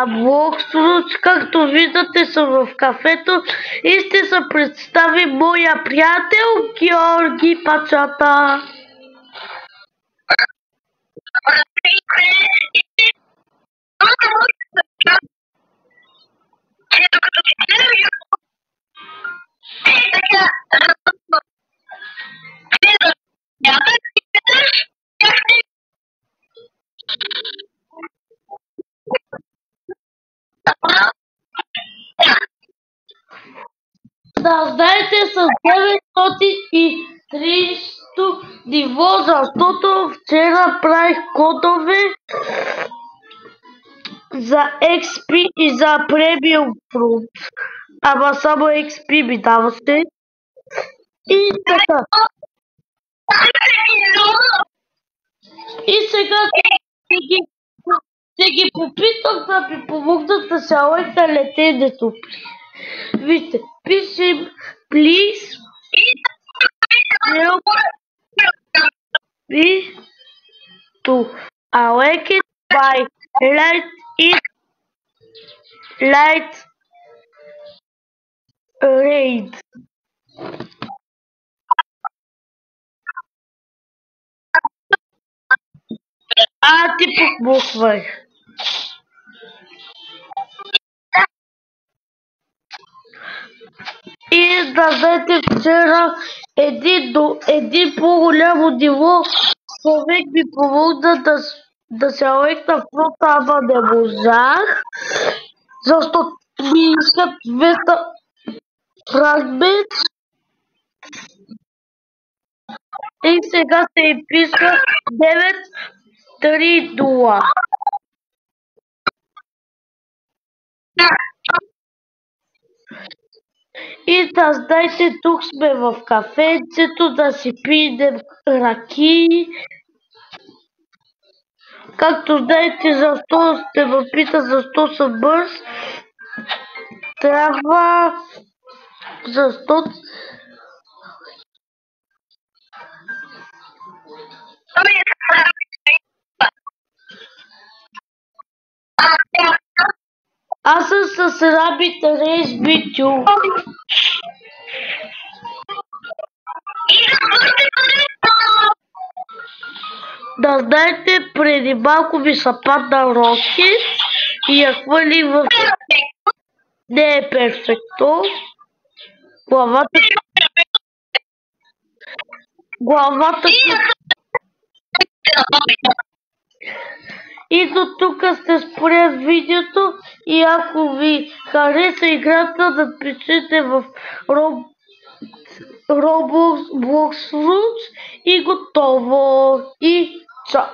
Блоксруч, както виждате, съм в кафето и ще се представи моя приятел Георги Пачата. Да, знаете, с 930 ниво, защото вчера правих кодове за XP и за Premium Fruit. Ама само XP ми даваше. И така. И сега ще ги попитам да ми помогнат да се лайка летенето. Вижте, пише please help me to awaken by light raid. Ти побухвай. И да знаете, вчера един по-голямо ниво човек ми помогна да се лекна фронта, ама не можах, защото ми искат 200 фрагмент и сега се им писка 930. И да знаете, тук сме в кафенцето да си пием ракии. Както знаете, защо сте ме пита, защо съм бърз, трябва, защото аз съм с Rabbit Race B2. Да знаете, преди малко ми се падна Рокет и я хвърли в... Не е перфекто. Главата... И до тук сте спря видеото и ако ви хареса играта, да пишете в Roblox Bloxfruit и готово. И чао!